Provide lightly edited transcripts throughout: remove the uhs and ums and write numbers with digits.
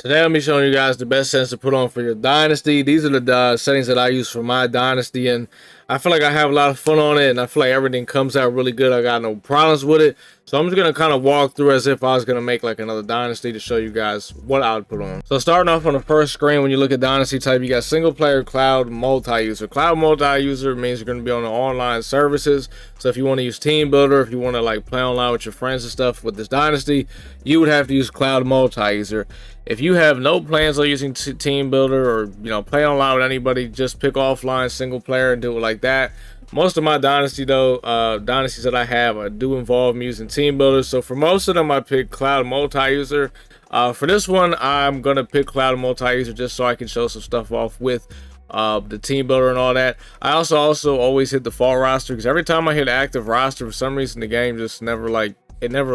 Today I'm be showing you guys the best settings to put on for your dynasty. These are the settings that I use for my dynasty, and I feel like I have a lot of fun on it, and I feel like everything comes out really good. I got no problems with it, so I'm just gonna kind of walk through as if I was gonna make like another dynasty to show you guys what I would put on. So starting off on the first screen, when you look at dynasty type, you got single player, cloud, multi-user. Cloud multi-user means you're gonna be on the online services. So if you want to use team builder, if you want to like play online with your friends and stuff with this dynasty, you would have to use cloud multi-user. If you have no plans on using team builder or play online with anybody, just pick offline single player and do it like that. Most of my dynasties that I have, I do involve me using team builder. So for most of them, I pick cloud multi-user. For this one, I'm gonna pick cloud multi-user just so I can show some stuff off with the team builder and all that. I also always hit the default roster, because every time I hit active roster, for some reason the game just never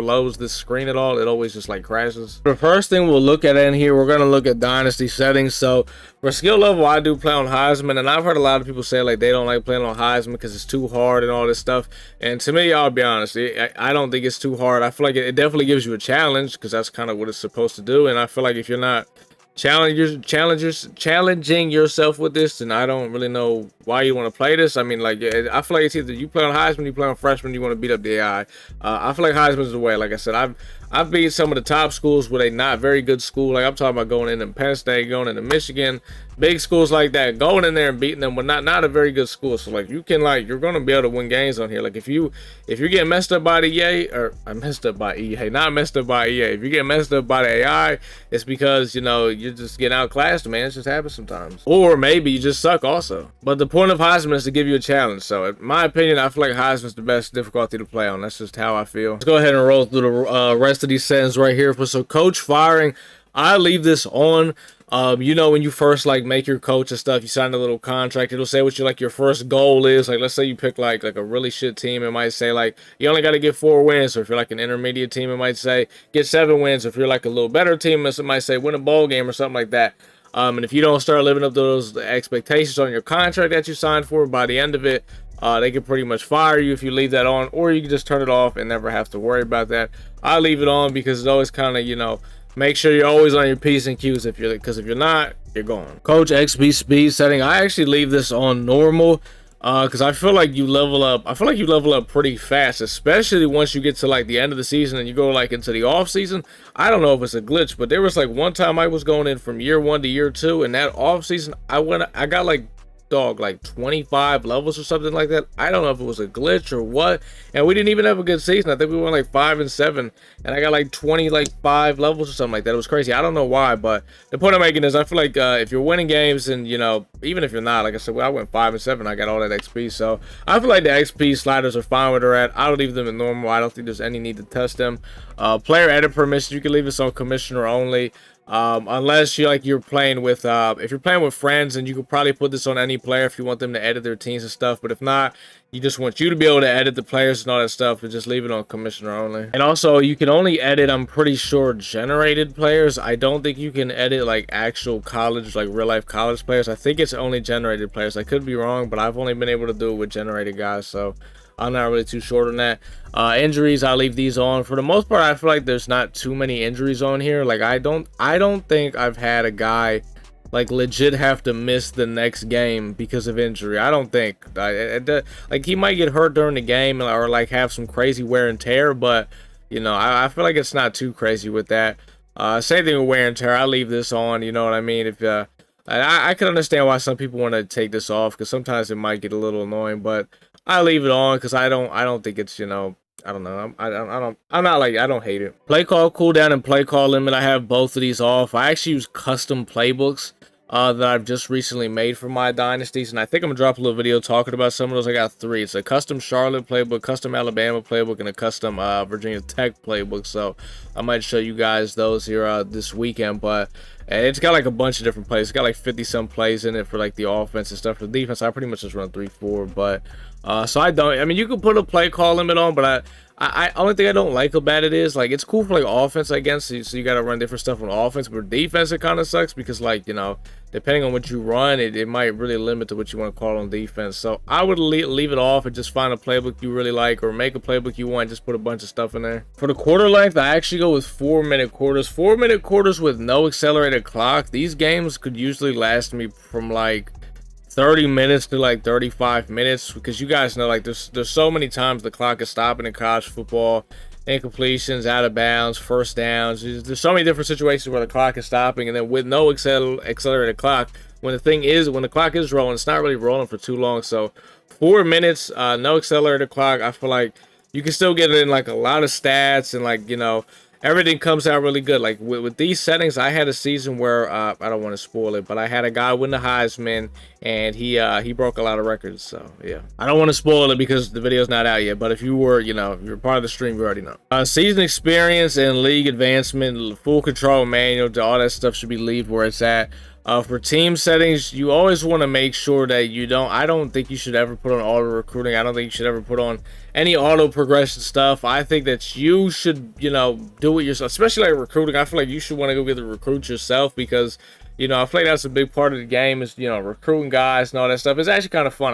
loads this screen at all. It always just like crashes. The first thing we'll look at in here, we're going to look at dynasty settings. So for skill level, I do play on Heisman, and I've heard a lot of people say like they don't like playing on Heisman because it's too hard and all this stuff. And to me, I'll be honest, I don't think it's too hard. I feel like it definitely gives you a challenge, because that's kind of what it's supposed to do. And I feel like if you're not challenging yourself with this, and I don't really know why you want to play this. I mean, like, I feel like it's either you play on Heisman, you play on freshman, you want to beat up the AI. I feel like Heisman's the way. Like I said, I've beat some of the top schools with a not very good school. Like I'm talking about going into Penn State, going into Michigan, big schools like that, going in there and beating them with not a very good school. So like you're gonna be able to win games on here. Like if you're getting messed up by the EA, or messed up by EA, not messed up by EA. If you get messed up by the AI, it's because you're just getting outclassed, man. It just happens sometimes. Or maybe you just suck also. But the point of Heisman is to give you a challenge. So in my opinion, I feel like Heisman's the best difficulty to play on. That's just how I feel. Let's go ahead and roll through the rest of these settings right here. So coach firing, I leave this on. When you first like make your coach and stuff, you sign a little contract, it'll say what your first goal is. Like let's say you pick like a really shit team, it might say like you only got to get 4 wins. Or if you're like an intermediate team, it might say get 7 wins. If you're like a little better team, it might say win a bowl game or something like that. And if you don't start living up to those expectations on your contract that you signed for, by the end of it, they can pretty much fire you if you leave that on, or you can just turn it off and never have to worry about that. I leave it on because it's always kind of, make sure you're always on your P's and Q's because if you're not, you're gone. Coach XP speed setting, I actually leave this on normal because I feel like you level up. I feel like you level up pretty fast, especially once you get to like the end of the season and you go like into the off season. I don't know if it's a glitch, but there was like one time I was going in from year 1 to year 2, and that off season I got like 25 levels or something like that. I don't know if it was a glitch or what, and we didn't even have a good season. I think we went like 5 and 7, and I got like 5 levels or something like that. It was crazy. I don't know why, but the point I'm making is I feel like if you're winning games, and even if you're not, like I said, I went 5 and 7, I got all that XP, so I feel like the XP sliders are fine where they're at. I would leave them in normal. I don't think there's any need to test them. Player edit permission, you can leave this on commissioner only. Unless you're playing with if you're playing with friends, and you could probably put this on any player if you want them to edit their teams and stuff. But if not, you just want you to be able to edit the players and all that stuff, and just leave it on commissioner only. And also, you can only edit, I'm pretty sure, generated players. I don't think you can edit like actual college, like real life college players. I think it's only generated players. I could be wrong, but I've only been able to do it with generated guys, so I'm not really too sure on that. Injuries, I leave these on. For the most part, I feel like there's not too many injuries on here. Like I don't think I've had a guy like legit have to miss the next game because of injury. I don't think. Like he might get hurt during the game or like have some crazy wear and tear, but I feel like it's not too crazy with that. Same thing with wear and tear. I leave this on. You know what I mean? If I can understand why some people want to take this off, because sometimes it might get a little annoying, but I leave it on because I don't think it's, I don't know. I don't hate it. Play call cooldown and play call limit, I have both of these off. I actually use custom playbooks that I've just recently made for my dynasties, and I think I'm gonna drop a little video talking about some of those. I got 3. It's a custom Charlotte playbook, custom Alabama playbook, and a custom Virginia Tech playbook. So I might show you guys those here this weekend, but it's got like a bunch of different plays. It's got like 50-some plays in it for like the offense and stuff. For the defense, I pretty much just run 3-4, but so I mean, you can put a play call limit on, but I only thing I don't like about it is like it's cool for like offense, I guess. So you got to run different stuff on offense, but defense it kind of sucks because like depending on what you run, it might really limit to what you want to call on defense. So I would leave it off and just find a playbook you really like, or make a playbook you want, just put a bunch of stuff in there. For the quarter length, I actually go with 4-minute quarters. 4-minute quarters with no accelerated accelerated clock, these games could usually last me from like 30 minutes to like 35 minutes, because you guys know, like, there's so many times the clock is stopping in college football. Incompletions, out of bounds, first downs. There's so many different situations where the clock is stopping, and then with no accelerated clock, when the clock is rolling, it's not really rolling for too long. So 4 minutes, no accelerated clock, I feel like you can still get in like a lot of stats, and like, you know, everything comes out really good. Like with these settings, I had a season where I don't want to spoil it, but I had a guy win the Heisman, and he broke a lot of records. So yeah, I don't want to spoil it because the video's not out yet. But if you were, you know, if you're part of the stream, you already know. Season experience and league advancement, full control manual, all that stuff should be leave where it's at. For team settings, you always want to make sure that you don't, I don't think you should ever put on auto recruiting. I don't think you should ever put on any auto progression stuff. I think that you should, you know, do it yourself, especially like recruiting. I feel like you should want to go get the recruit yourself, because, you know, I feel like that's a big part of the game is, you know, recruiting guys and all that stuff. It's actually kind of fun.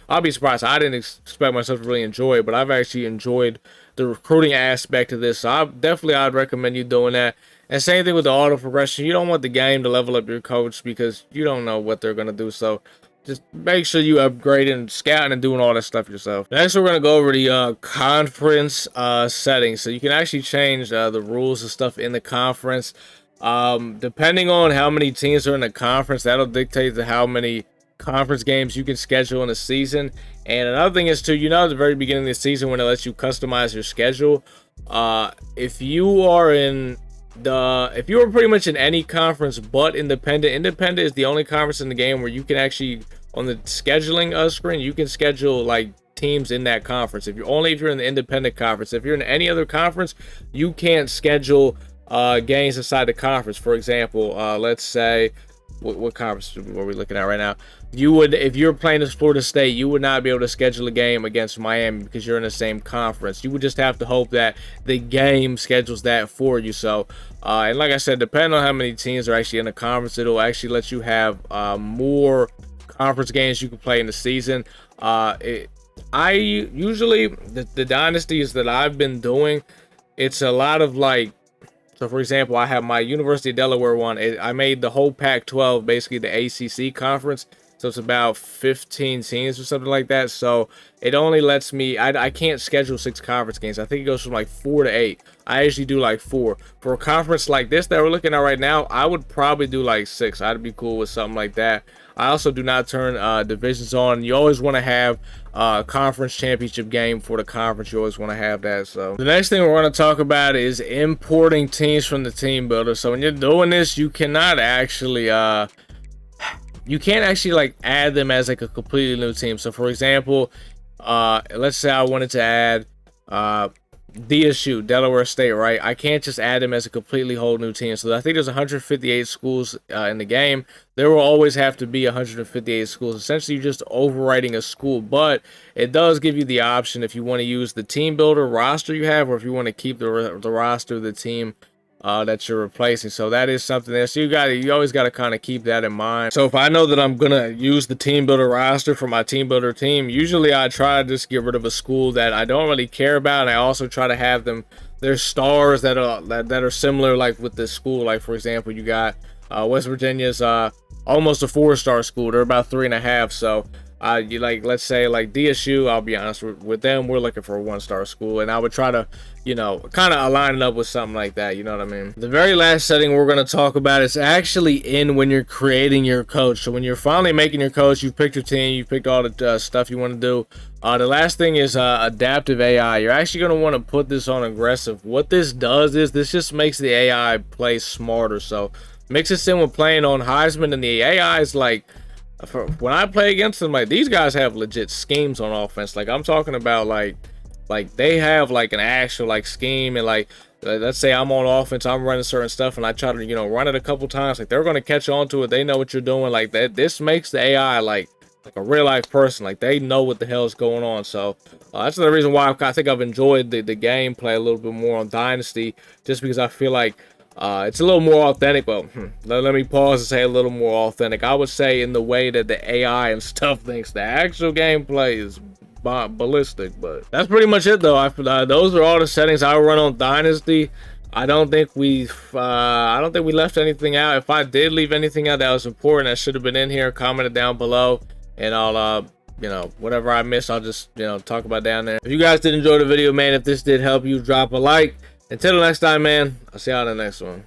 I'll be surprised. I didn't expect myself to really enjoy it, but I've actually enjoyed the recruiting aspect of this. So I'd recommend you doing that. And same thing with the auto progression. You don't want the game to level up your coach, because you don't know what they're going to do. So just make sure you upgrade and scouting and doing all that stuff yourself. Next, we're going to go over the conference settings. So you can actually change the rules and stuff in the conference. Depending on how many teams are in the conference, that'll dictate to how many conference games you can schedule in a season. And another thing is too, you know, at the very beginning of the season when it lets you customize your schedule, if you are pretty much in any conference but independent is the only conference in the game where you can actually, on the scheduling screen, you can schedule like teams in that conference. If you're in the independent conference. If you're in any other conference, you can't schedule games inside the conference. For example, let's say, what conference are we looking at right now? You would, if you're playing as Florida State, you would not be able to schedule a game against Miami because you're in the same conference. You would just have to hope that the game schedules that for you. So, and like I said, depending on how many teams are actually in the conference, it'll actually let you have more conference games you can play in the season. I usually, the dynasties that I've been doing, it's a lot of like, so for example, I have my University of Delaware one. I made the whole Pac-12 basically the ACC conference. So it's about 15 teams or something like that. So it only lets me, I can't schedule 6 conference games. I think it goes from like 4 to 8. I usually do like 4. For a conference like this that we're looking at right now, I would probably do like 6. I'd be cool with something like that. I also do not turn divisions on. You always want to have a conference championship game for the conference. You always want to have that. So the next thing we're going to talk about is importing teams from the team builder. So when you're doing this, you cannot actually like add them as like a completely new team. So for example, let's say I wanted to add DSU, Delaware State, right? I can't just add them as a completely whole new team. So I think there's 158 schools in the game. There will always have to be 158 schools. Essentially, you're just overwriting a school, but it does give you the option if you want to use the team builder roster you have, or if you want to keep the roster of the team that you're replacing. So that is something there. So you always got to kind of keep that in mind. So if I know that I'm gonna use the team builder roster for my team builder team, usually I try to just get rid of a school that I don't really care about, and I also try to have them, there's stars that are similar, like with this school. Like for example, you got West Virginia's almost a 4-star school. They're about 3.5. So you like, let's say like DSU, I'll be honest with them, we're looking for a 1-star school, and I would try to, you know, kind of align it up with something like that. You know what I mean? The very last setting we're going to talk about is actually in when you're creating your coach. So when you're finally making your coach, you've picked your team, you've picked all the stuff you want to do. The last thing is adaptive AI. You're actually going to want to put this on aggressive. What this does is this just makes the AI play smarter. So makes it similar playing on Heisman, and the AI is like, when I play against them, like, these guys have legit schemes on offense. Like, I'm talking about like they have like an actual like scheme, and like let's say I'm on offense, I'm running certain stuff, and I try to, you know, run it a couple times. Like, they're going to catch on to it. They know what you're doing. Like that, this makes the AI like a real life person. Like, they know what the hell is going on. So that's the reason why I think I've enjoyed the gameplay a little bit more on Dynasty, just because I feel like it's a little more authentic. Well, let me pause and say a little more authentic. I would say in the way that the AI and stuff thinks. The actual gameplay is ballistic, but that's pretty much it though. Those are all the settings I run on Dynasty. I don't think we left anything out. If I did leave anything out that was important that should have been in here, comment it down below, and I'll you know, whatever I miss, I'll just, you know, talk about down there. If you guys did enjoy the video, man, if this did help you, drop a like. Until the next time, man, I'll see y'all in the next one.